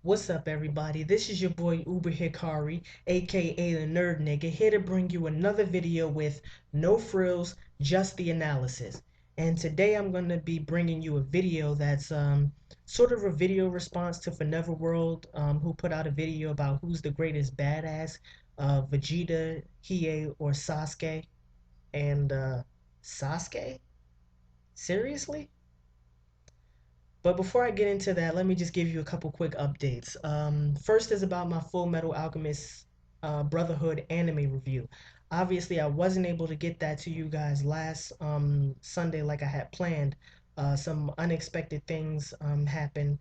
What's up, everybody? This is your boy Uber Hikari, aka the Nerd Nigga, here to bring you another video with no frills, just the analysis. And today I'm going to be bringing you a video that's sort of a video response to Forever World, who put out a video about who's the greatest badass, Vegeta, Hiei, or Sasuke. And Sasuke? Seriously? But before I get into that, let me just give you a couple quick updates. First is about my Full Metal Alchemist Brotherhood anime review. Obviously, I wasn't able to get that to you guys last Sunday like I had planned. Some unexpected things happened,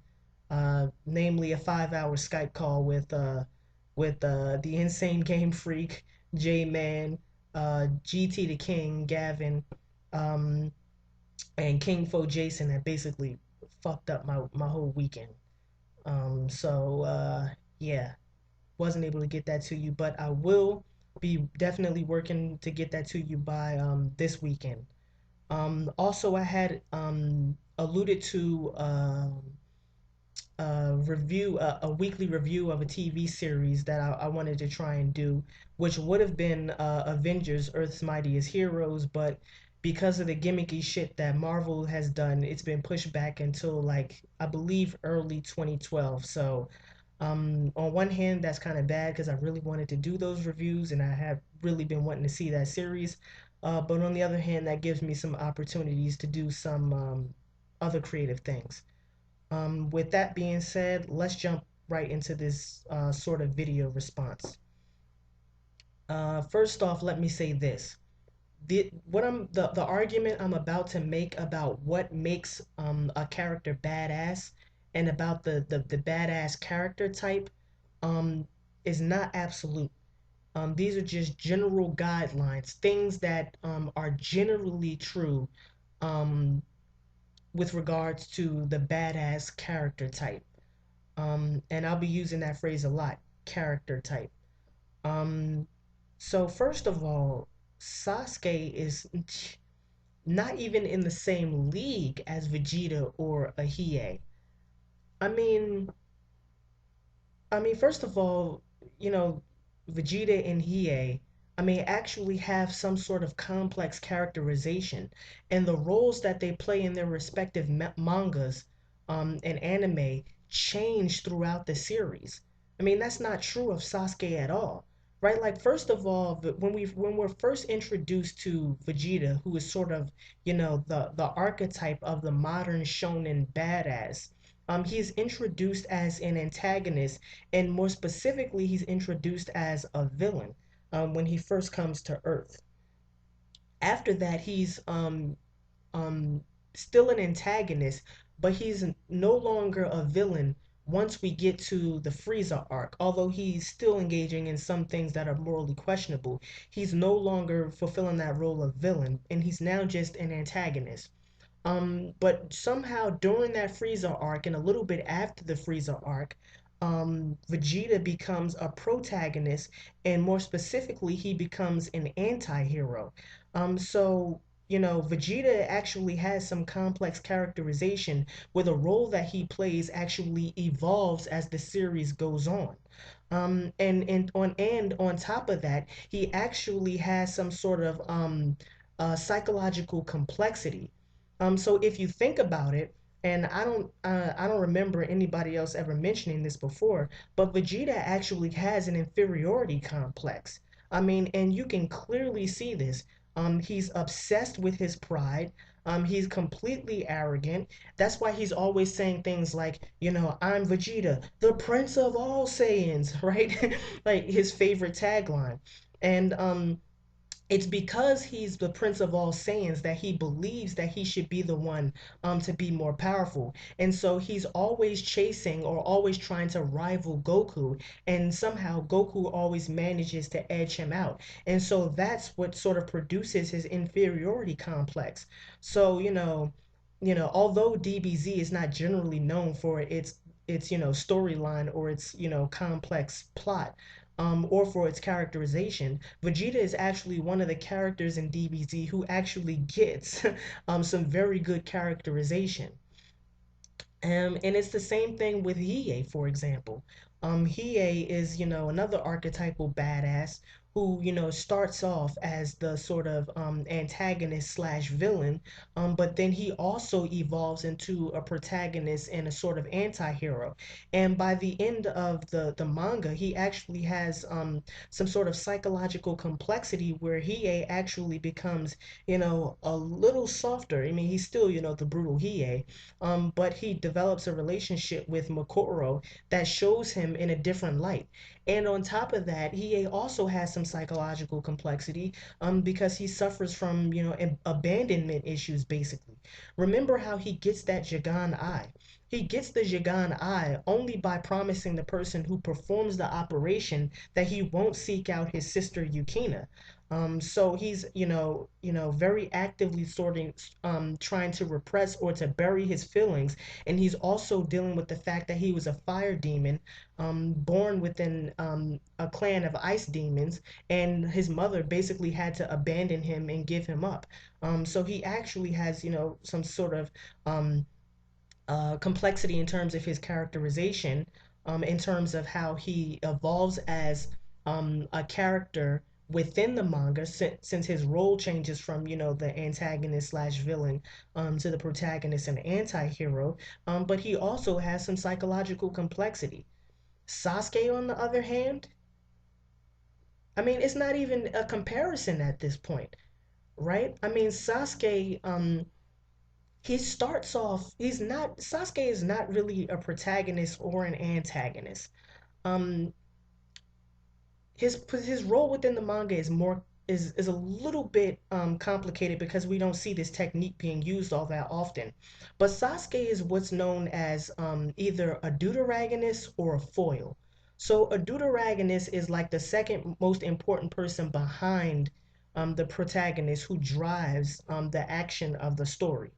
namely a 5-hour Skype call with the insane game freak, J Man, GT the King, Gavin, um, and King Fo Jason that basically fucked up my whole weekend. Yeah, wasn't able to get that to you, but I will be definitely working to get that to you by this weekend. Also, I had alluded to a weekly review of a TV series that I wanted to try and do, which would have been Avengers: Earth's Mightiest Heroes, but because of the gimmicky shit that Marvel has done, it's been pushed back until like I believe early 2012. So, on one hand, that's kind of bad because I really wanted to do those reviews and I have really been wanting to see that series. But on the other hand, that gives me some opportunities to do some other creative things. With that being said, let's jump right into this sort of video response. First off, let me say this. The argument I'm about to make about what makes a character badass and about the badass character type um, is not absolute. These are just general guidelines, things that are generally true um, with regards to the badass character type. And I'll be using that phrase a lot, character type. Um, so first of all, Sasuke is not even in the same league as Vegeta or a Hiei. I mean, first of all, you know, Vegeta and Hiei, actually have some sort of complex characterization, and the roles that they play in their respective mangas, and anime change throughout the series. That's not true of Sasuke at all, right? Like, first of all, when we're first introduced to Vegeta, who is sort of, the archetype of the modern shonen badass. He's introduced as an antagonist, and more specifically, he's introduced as a villain when he first comes to Earth. After that, he's um, still an antagonist, but he's no longer a villain once we get to the Frieza arc. Although he's still engaging in some things that are morally questionable, he's no longer fulfilling that role of villain, and he's now just an antagonist. But somehow during that Frieza arc and a little bit after the Frieza arc, Vegeta becomes a protagonist, and more specifically, he becomes an anti-hero. Vegeta actually has some complex characterization where the role that he plays actually evolves as the series goes on. And on top of that, he actually has some sort of psychological complexity. So if you think about it, and I don't remember anybody else ever mentioning this before, but Vegeta actually has an inferiority complex. And you can clearly see this. He's obsessed with his pride. He's completely arrogant. That's why he's always saying things like, I'm Vegeta, the prince of all Saiyans, right? Like his favorite tagline. And it's because he's the prince of all Saiyans that he believes that he should be the one to be more powerful. And so he's always chasing or always trying to rival Goku, and somehow Goku always manages to edge him out. And so that's what sort of produces his inferiority complex. So, although DBZ is not generally known for its storyline or its complex plot, or for its characterization, Vegeta is actually one of the characters in DBZ who actually gets some very good characterization. And it's the same thing with Hiei, for example. Hiei is, another archetypal badass who, starts off as the sort of antagonist slash villain, but then he also evolves into a protagonist and a sort of anti-hero. And by the end of the manga, he actually has some sort of psychological complexity where Hiei actually becomes, a little softer. I mean, he's still, the brutal Hiei, but he develops a relationship with Makoro that shows him in a different light. And on top of that, he also has some psychological complexity because he suffers from, abandonment issues, basically. Remember how he gets that Jagan eye. He gets the Jagan eye only by promising the person who performs the operation that he won't seek out his sister Yukina. So he's, very actively trying to repress or to bury his feelings, and he's also dealing with the fact that he was a fire demon, born within a clan of ice demons, and his mother basically had to abandon him and give him up. So he actually has, some sort of um, complexity in terms of his characterization, in terms of how he evolves as a character within the manga, since his role changes from, the antagonist slash villain to the protagonist and anti-hero. But he also has some psychological complexity. Sasuke, on the other hand, I mean, it's not even a comparison at this point, right? I mean, Sasuke, he starts off, Sasuke is not really a protagonist or an antagonist. um his role within the manga is more is a little bit complicated because we don't see this technique being used all that often. But Sasuke is what's known as either a deuteragonist or a foil. So a deuteragonist is like the second most important person behind the protagonist who drives the action of the story.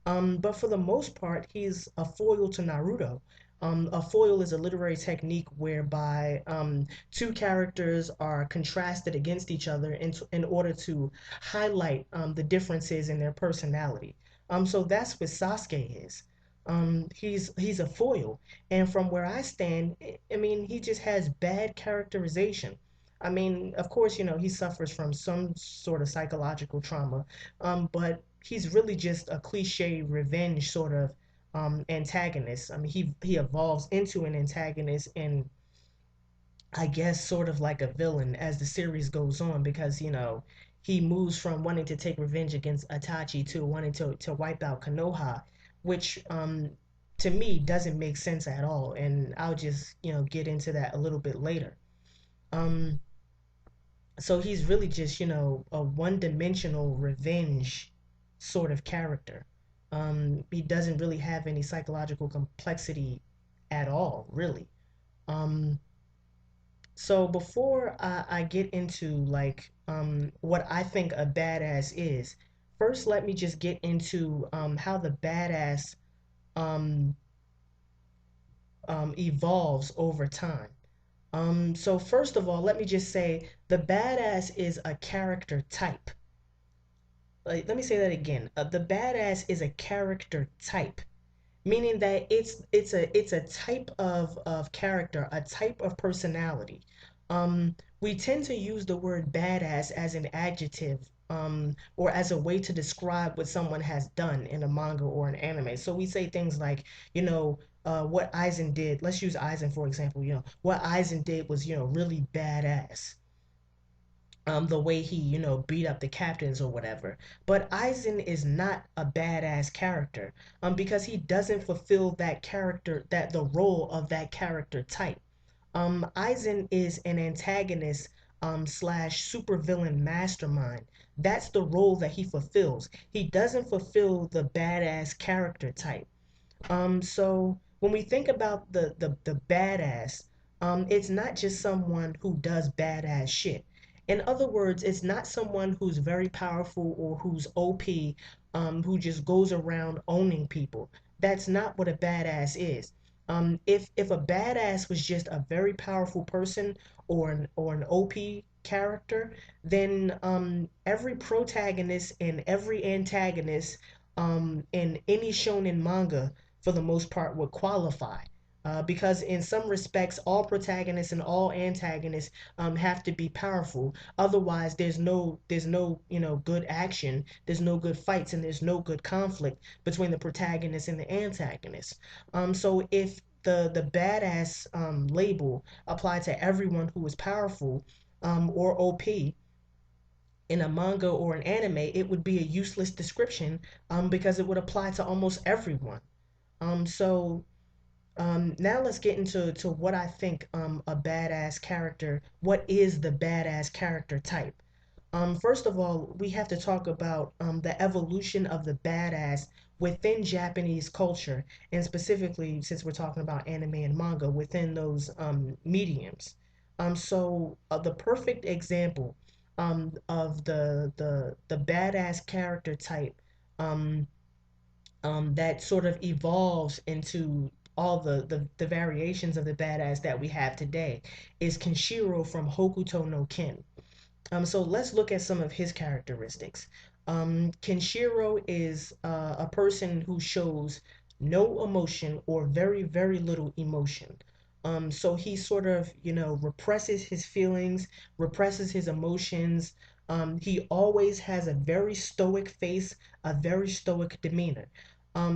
But for the most part, he's a foil to Naruto. A foil is a literary technique whereby two characters are contrasted against each other in order to highlight the differences in their personality. So that's what Sasuke is. He's a foil, and from where I stand, I mean, he just has bad characterization. I mean, of course, he suffers from some sort of psychological trauma, but he's really just a cliche revenge sort of antagonist. I mean, he evolves into an antagonist and I guess sort of like a villain as the series goes on because he moves from wanting to take revenge against Itachi to wanting to wipe out Konoha, which to me doesn't make sense at all, and I'll just get into that a little bit later. Um, so he's really just a one-dimensional revenge sort of character. He doesn't really have any psychological complexity at all, really. um so before I get into like what I think a badass is, first let me just get into how the badass um evolves over time. So first of all, let me just say the badass is a character type. Like, let me say that again. The badass is a character type, meaning that it's a type of character, a type of personality. We tend to use the word badass as an adjective, or as a way to describe what someone has done in a manga or an anime. So we say things like, what Aizen did. Let's use Aizen for example. What Aizen did was really badass, the way he beat up the captains or whatever. But Aizen is not a badass character, because he doesn't fulfill that character, that the role of that character type. Aizen is an antagonist slash supervillain mastermind. That's the role that he fulfills. He doesn't fulfill the badass character type. So when we think about the badass, it's not just someone who does badass shit. In other words, it's not someone who's very powerful or who's OP, who just goes around owning people. That's not what a badass is. If a badass was just a very powerful person or an OP character, then every protagonist and every antagonist in any shonen manga for the most part, would qualify. Because in some respects, all protagonists and all antagonists have to be powerful. Otherwise, there's no good action. There's no good fights, and there's no good conflict between the protagonist and the antagonist. So if the badass label applied to everyone who is powerful or OP in a manga or an anime, it would be a useless description because it would apply to almost everyone. Now let's get into what I think a badass character. What is the badass character type? First of all, we have to talk about the evolution of the badass within Japanese culture, and specifically, since we're talking about anime and manga, within those mediums. The perfect example of the badass character type um, that sort of evolves into all the variations of the badass that we have today is Kenshiro from Hokuto no Ken. So let's look at some of his characteristics. Kenshiro is a person who shows no emotion or very, very little emotion. So he sort of, represses his feelings, represses his emotions. He always has a very stoic face, a very stoic demeanor.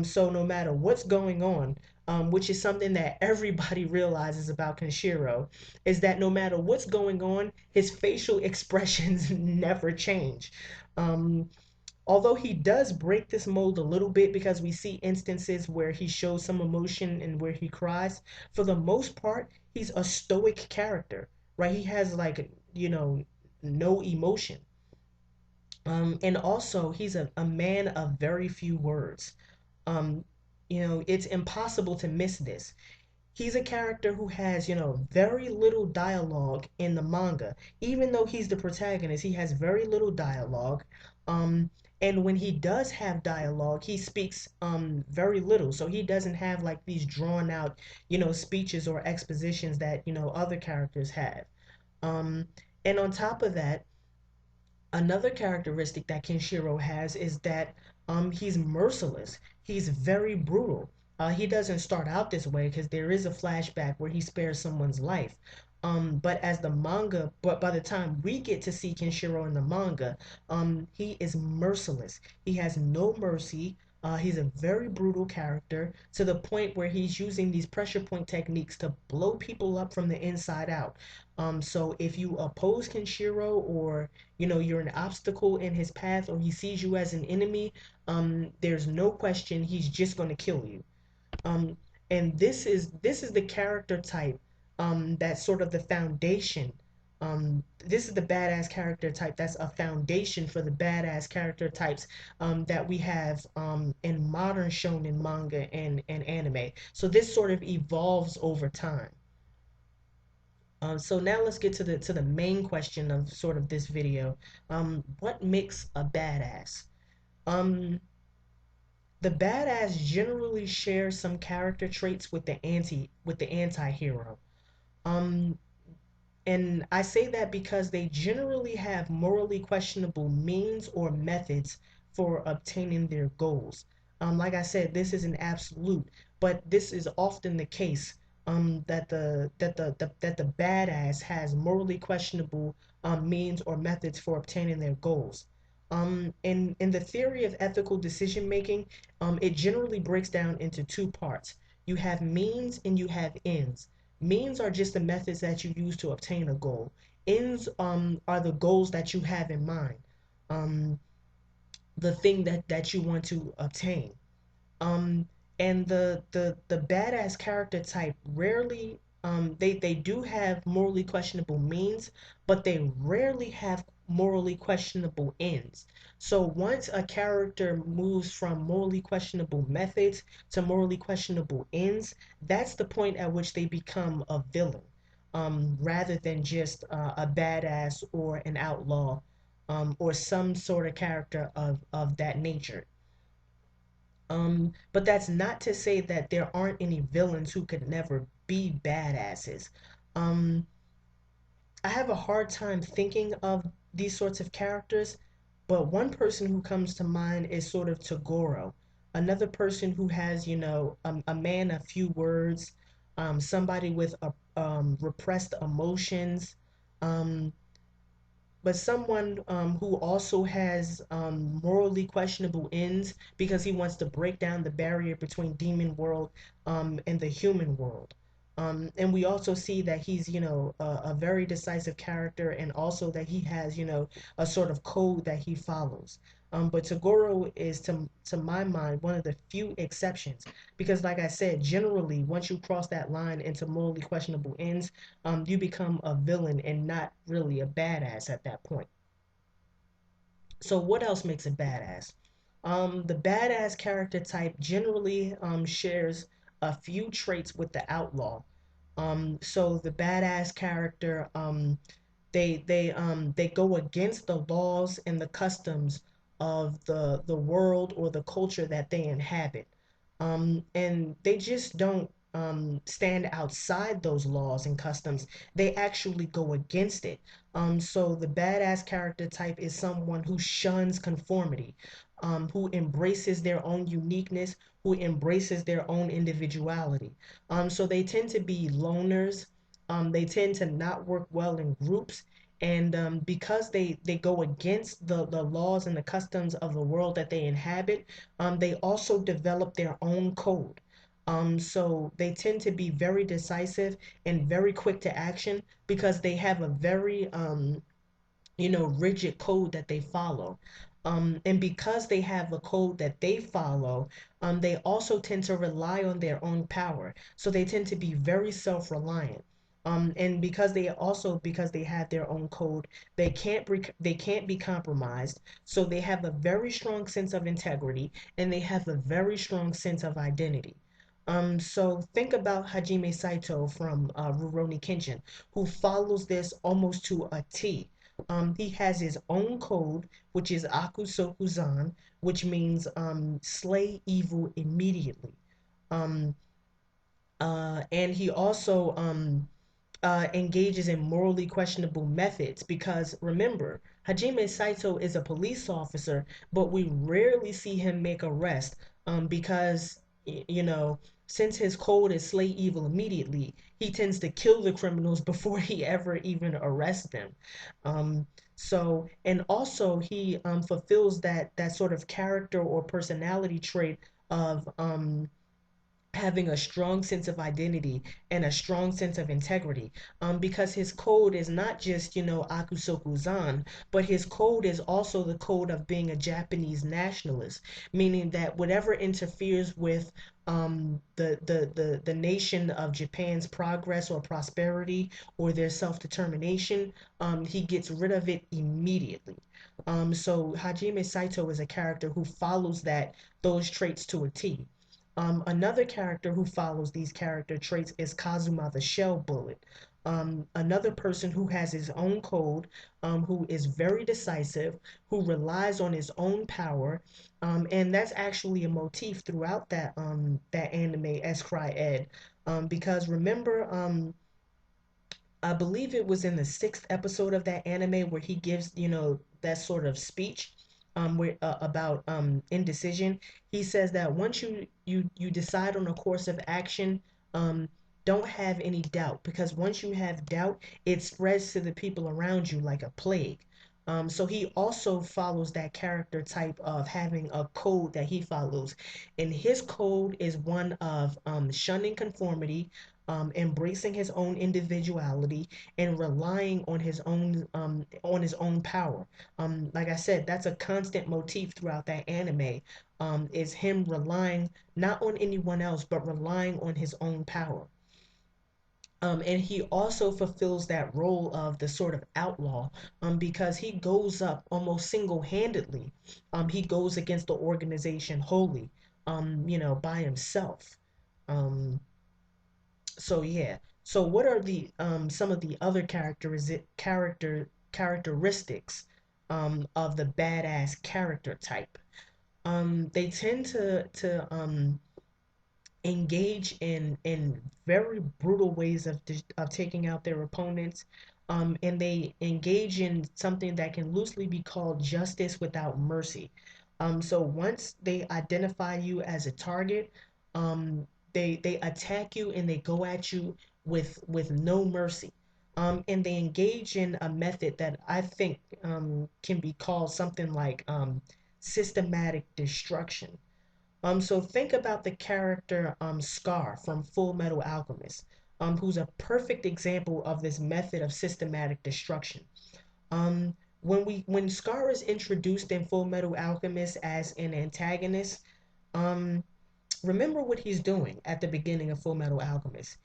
So no matter what's going on, which is something that everybody realizes about Kenshiro, is that no matter what's going on, his facial expressions never change. Um, Although he does break this mold a little bit because we see instances where he shows some emotion and where he cries, for the most part, he's a stoic character, right? He has like, no emotion. And also, he's a man of very few words. Um, it's impossible to miss this. He's a character who has, very little dialogue in the manga. Even though he's the protagonist, he has very little dialogue. Um, and when he does have dialogue, he speaks very little. So he doesn't have like these drawn out, speeches or expositions that, other characters have. Um, and on top of that, another characteristic that Kenshiro has is that he's merciless. He's very brutal. He doesn't start out this way because there is a flashback where he spares someone's life. But by the time we get to see Kenshiro in the manga, he is merciless. He has no mercy. He's a very brutal character to the point where he's using these pressure point techniques to blow people up from the inside out. So if you oppose Kenshiro, or you're an obstacle in his path, or he sees you as an enemy, there's no question he's just going to kill you. um, and this is the character type that's sort of the foundation. This is the badass character type that's a foundation for the badass character types that we have in modern shonen manga and anime. So this sort of evolves over time. So now let's get to the main question of sort of this video. What makes a badass? Um, the badass generally shares some character traits with the anti-hero. Um, and I say that because they generally have morally questionable means or methods for obtaining their goals. Like I said, this is an absolute, but this is often the case that the badass has morally questionable means or methods for obtaining their goals. In the theory of ethical decision making, it generally breaks down into two parts. You have means and you have ends. Means are just the methods that you use to obtain a goal. Ends are the goals that you have in mind, um, the thing that you want to obtain. Um, and the badass character type rarely they do have morally questionable means, but they rarely have morally questionable ends. So once a character moves from morally questionable methods to morally questionable ends, that's the point at which they become a villain, rather than just a badass or an outlaw, or some sort of character of that nature. But that's not to say that there aren't any villains who could never be badasses. Um, I have a hard time thinking of these sorts of characters, but one person who comes to mind is sort of Toguro. another person who has, a man of few words, somebody with repressed emotions, um, but someone who also has morally questionable ends because he wants to break down the barrier between demon world and the human world. And we also see that he's, a very decisive character, and also that he has, a sort of code that he follows. But Tagoro is, to my mind, one of the few exceptions because, like I said, generally, once you cross that line into morally questionable ends, you become a villain and not really a badass at that point. So what else makes a badass? The badass character type generally shares a few traits with the outlaw. So the badass character, they go against the laws and the customs of the world or the culture that they inhabit, and they just don't stand outside those laws and customs. They actually go against it. So the badass character type is someone who shuns conformity, who embraces their own uniqueness, who embraces their own individuality. So they tend to be loners. They tend to not work well in groups, and because they go against the laws and the customs of the world that they inhabit, they also develop their own code. So they tend to be very decisive and very quick to action because they have a very rigid code that they follow. And because they have a code that they follow, they also tend to rely on their own power. So they tend to be very self-reliant. And because they have their own code, they can't be compromised. So they have a very strong sense of integrity, and they have a very strong sense of identity. So think about Hajime Saito from Rurouni Kenshin, who follows this almost to a T. He has his own code, which is Akusokuzan, which means slay evil immediately. Um, and he also engages in morally questionable methods because remember, Hajime Saito is a police officer, but we rarely see him make arrest because, since his code is slay evil immediately, he tends to kill the criminals before he ever even arrests them. Um, and also he fulfills that sort of character or personality trait of having a strong sense of identity and a strong sense of integrity, because his code is not just akusokuzan, but his code is also the code of being a Japanese nationalist, meaning that whatever interferes with the nation of Japan's progress or prosperity or their self-determination, he gets rid of it immediately. So Hajime Saito is a character who follows those traits to a T. Another character who follows these character traits is Kazuma the Shell Bullet. Another person who has his own code, who is very decisive, who relies on his own power, and that's actually a motif throughout that anime, S Cry Ed, because remember, I believe it was in the sixth episode of that anime where he gives, that sort of speech about indecision. He says that once you decide on a course of action, um, don't have any doubt because once you have doubt, it spreads to the people around you like a plague. So he also follows that character type of having a code that he follows, and his code is one of shunning conformity, embracing his own individuality, and relying on his own power. Like I said, that's a constant motif throughout that anime. Is him relying not on anyone else, but relying on his own power. And he also fulfills that role of the sort of outlaw, because he goes up almost single-handedly. He goes against the organization wholly, by himself. Um, so yeah. So what are the some of the other characteristics of the badass character type? They tend to engage in very brutal ways of taking out their opponents. And they engage in something that can loosely be called justice without mercy. So once they identify you as a target, um, they attack you and they go at you with no mercy. And they engage in a method that I think can be called something like systematic destruction. So think about the character Scar from Full Metal Alchemist, who's a perfect example of this method of systematic destruction. When Scar is introduced in Full Metal Alchemist as an antagonist, um, remember what he's doing at the beginning of Full Metal Alchemist.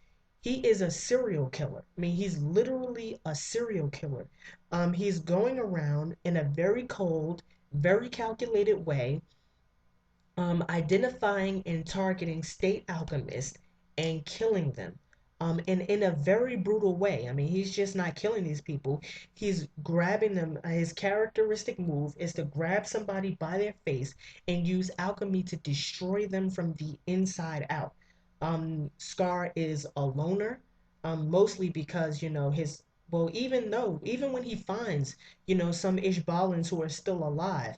He is a serial killer. I mean, he's literally a serial killer. He's going around in a very cold, very calculated way, identifying and targeting state alchemists and killing them. And in a very brutal way. I mean, he's just not killing these people. He's grabbing them. His characteristic move is to grab somebody by their face and use alchemy to destroy them from the inside out. Scar is a loner, mostly because, well, even when he finds, some Ishbalans who are still alive,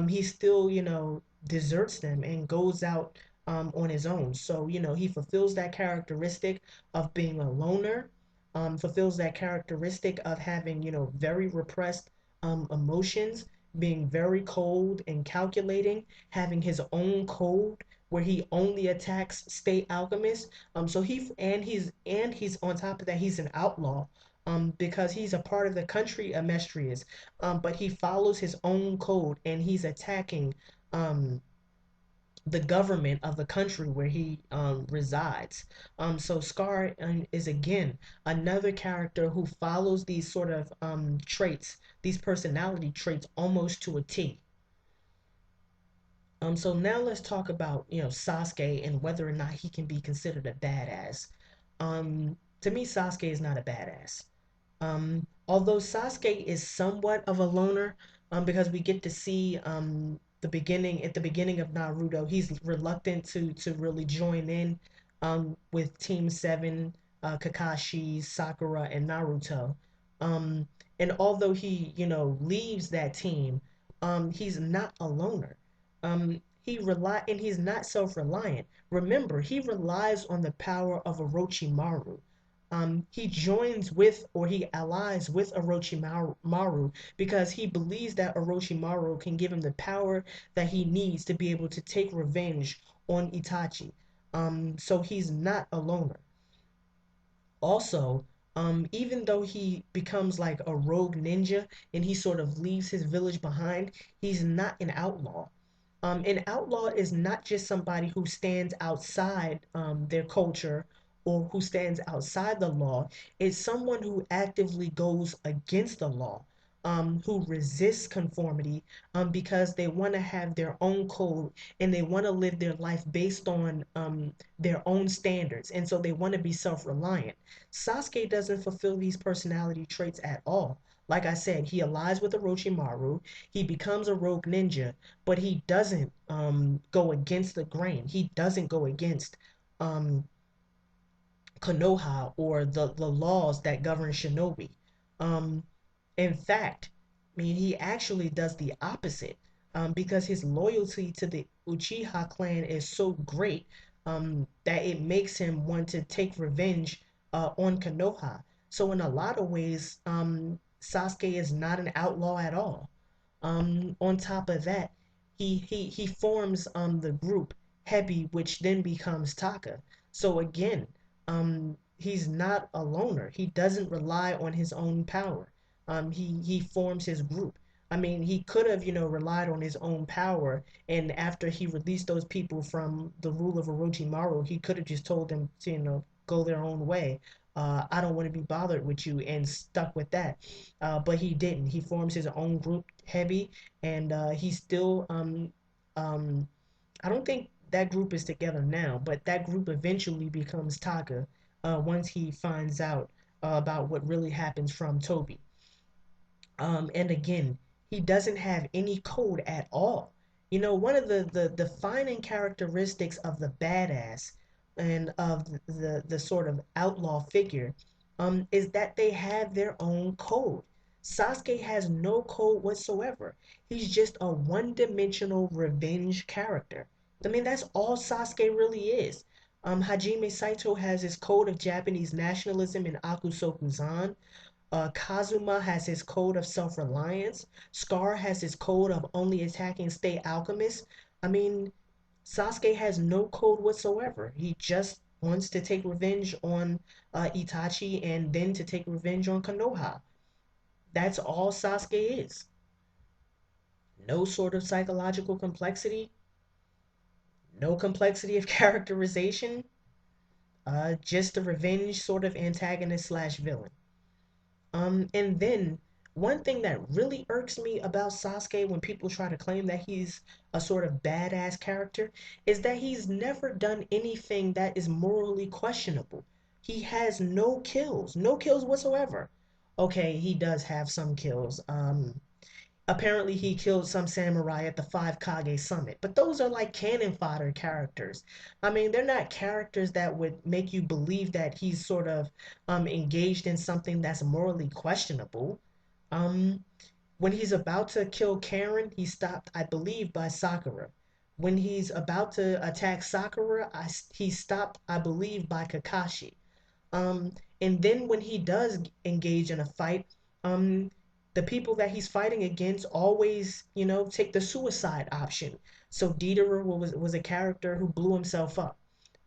he still, deserts them and goes out on his own. So, he fulfills that characteristic of being a loner, fulfills that characteristic of having, very repressed emotions, being very cold and calculating, having his own code where he only attacks state alchemists. He's on top of that, he's an outlaw. Because he's a part of the country Amestrius, but he follows his own code and he's attacking um, the government of the country where he resides. So Scar is again another character who follows these sort of traits, these personality traits almost to a T. So now let's talk about Sasuke and whether or not he can be considered a badass. To me, Sasuke is not a badass. Although Sasuke is somewhat of a loner, because we get to see at the beginning of Naruto, he's reluctant to really join in with Team Seven, Kakashi, Sakura, and Naruto. Um, and although he, leaves that team, he's not a loner. He's not self-reliant. Remember, he relies on the power of Orochimaru. He joins with or he allies with Orochimaru because he believes that Orochimaru can give him the power that he needs to be able to take revenge on Itachi. So he's not a loner. Also, even though he becomes like a rogue ninja and he sort of leaves his village behind, he's not an outlaw. An outlaw is not just somebody who stands outside their culture or who stands outside the law. It's someone who actively goes against the law, who resists conformity because they want to have their own code and they want to live their life based on their own standards. And so they want to be self reliant. Sasuke doesn't fulfill these personality traits at all. Like I said, he allies with Orochimaru, he becomes a rogue ninja, but he doesn't go against the grain. He doesn't go against um, Konoha or the laws that govern shinobi. Um, in fact, I mean, he actually does the opposite because his loyalty to the Uchiha clan is so great that it makes him want to take revenge on Konoha. So, in a lot of ways, Sasuke is not an outlaw at all. On top of that, he forms the group Hebi, which then becomes Taka. So again, he's not a loner. He doesn't rely on his own power. He forms his group. I mean, he could have, relied on his own power, and after he released those people from the rule of Orochimaru, he could have just told them to, go their own way. I don't want to be bothered with you, and stuck with that. But he didn't. He forms his own group, Heavy, and he still. Um, I don't think that group is together now, but that group eventually becomes Taka once he finds out about what really happens from Toby. And again, he doesn't have any code at all. One of the defining characteristics of the badass and of the sort of outlaw figure is that they have their own code. Sasuke has no code whatsoever. He's just a one-dimensional revenge character. I mean, that's all Sasuke really is. Hajime Saito has his code of Japanese nationalism in Akusokuzan. Kazuma has his code of self-reliance. Scar has his code of only attacking state alchemists. I mean, Sasuke has no code whatsoever. He just wants to take revenge on Itachi and then to take revenge on Konoha. That's all Sasuke is. No sort of psychological complexity, no complexity of characterization, just a revenge sort of antagonist slash villain. And then one thing that really irks me about Sasuke when people try to claim that he's a sort of badass character is that he's never done anything that is morally questionable. He has no kills, no kills whatsoever. Okay, he does have some kills. Apparently he killed some samurai at the Five Kage Summit, but those are like cannon fodder characters. I mean, they're not characters that would make you believe that he's sort of engaged in something that's morally questionable. Um, when he's about to kill Karen, he's stopped, I believe, by Sakura. When he's about to attack Sakura, he's stopped, I believe, by Kakashi. Um, and then when he does engage in a fight, um, the people that he's fighting against always, take the suicide option. So Dieter was a character who blew himself up.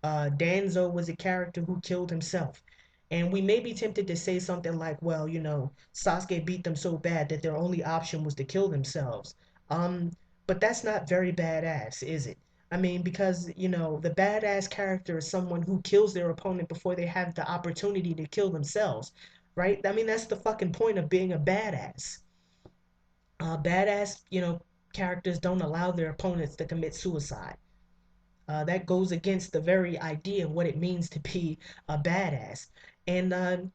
Danzo was a character who killed himself. And we may be tempted to say something like, well, Sasuke beat them so bad that their only option was to kill themselves. Um, but that's not very badass, is it? I mean, because, the badass character is someone who kills their opponent before they have the opportunity to kill themselves, right? I mean, that's the fucking point of being a badass. Badass, characters don't allow their opponents to commit suicide. That goes against the very idea of what it means to be a badass. And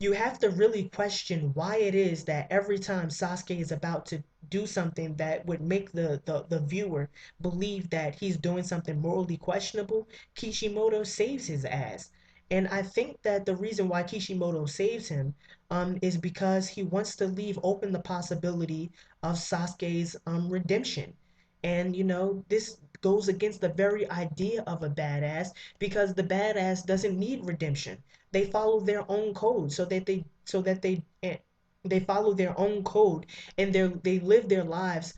you have to really question why it is that every time Sasuke is about to do something that would make the viewer believe that he's doing something morally questionable, Kishimoto saves his ass. And I think that the reason why Kishimoto saves him is because he wants to leave open the possibility of Sasuke's redemption. And this goes against the very idea of a badass because the badass doesn't need redemption. They follow their own code so that they follow their own code, and they live their lives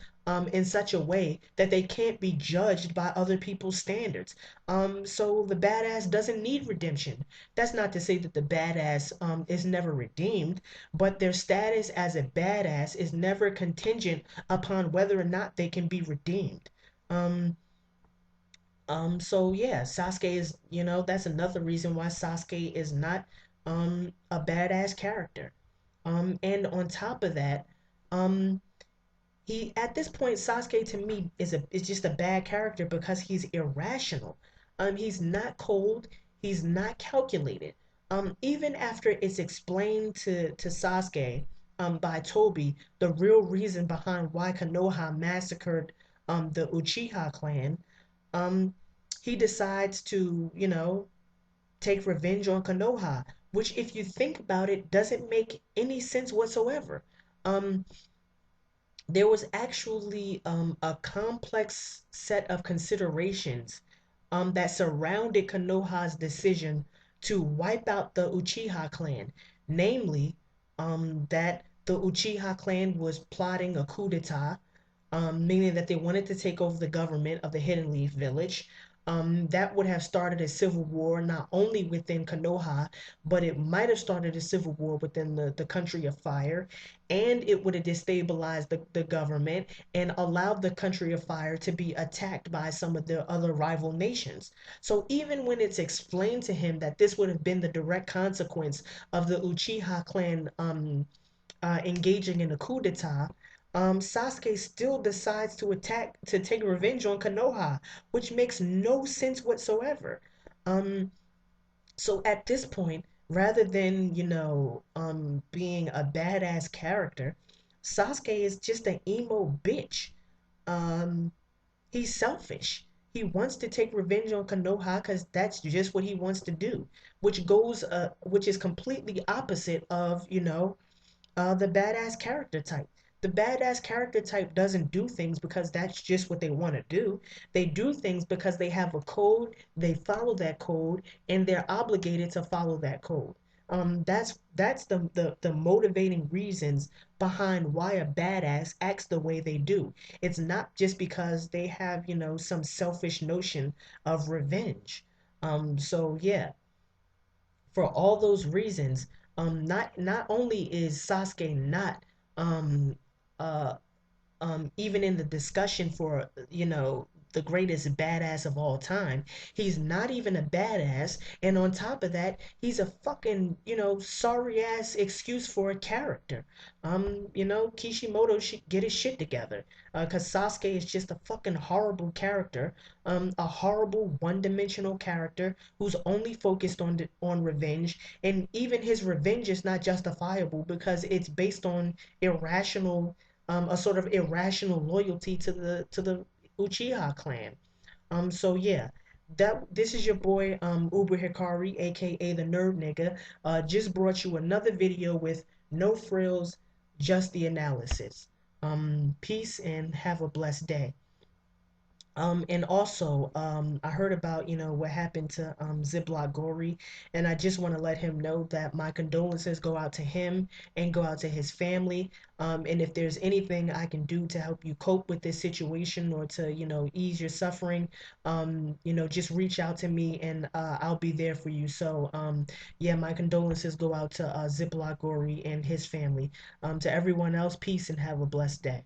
in such a way that they can't be judged by other people's standards. So the badass doesn't need redemption. That's not to say that the badass is never redeemed, but their status as a badass is never contingent upon whether or not they can be redeemed. Um, so yeah, Sasuke is, that's another reason why Sasuke is not a badass character. And on top of that, um he at this point Sasuke to me is just a bad character because he's irrational. He's not cold, he's not calculated. Even after it's explained to Sasuke by Toby the real reason behind why Konoha massacred the Uchiha clan, um, he decides to, take revenge on Konoha, which, if you think about it, doesn't make any sense whatsoever. Um, there was actually a complex set of considerations that surrounded Konoha's decision to wipe out the Uchiha clan, namely that the Uchiha clan was plotting a coup d'etat, meaning that they wanted to take over the government of the Hidden Leaf Village. That would have started a civil war not only within Konoha, but it might have started a civil war within the country of fire, and it would have destabilized the government and allowed the country of fire to be attacked by some of the other rival nations. So even when it's explained to him that this would have been the direct consequence of the Uchiha clan engaging in a coup d'etat, Sasuke still decides to attack to take revenge on Konoha, which makes no sense whatsoever. Um, so at this point, rather than being a badass character, Sasuke is just an emo bitch. Um, he's selfish. He wants to take revenge on Konoha because that's just what he wants to do, which is completely opposite of The badass character type. The badass character type doesn't do things because that's just what they want to do. They do things because they have a code, they follow that code, and they're obligated to follow that code. That's the motivating reasons behind why a badass acts the way they do. It's not just because they have, some selfish notion of revenge. So yeah, for all those reasons, not only is Sasuke not um uh even in the discussion for, the greatest badass of all time, he's not even a badass, and on top of that, he's a fucking, sorry ass excuse for a character. Kishimoto should get his shit together, because Sasuke is just a fucking horrible character, a horrible one-dimensional character who's only focused on revenge, and even his revenge is not justifiable because it's based on irrational, a sort of irrational loyalty to the Uchiha clan. So yeah, that this is your boy Uber Hikari, aka the Nerd Nigga. Just brought you another video with no frills, just the analysis. Peace and have a blessed day. And also, I heard about, what happened to Ziploc Gory, and I just want to let him know that my condolences go out to him and go out to his family. And if there's anything I can do to help you cope with this situation or to, ease your suffering, just reach out to me and I'll be there for you. So, yeah, my condolences go out to Ziploc Gory and his family. To everyone else, peace and have a blessed day.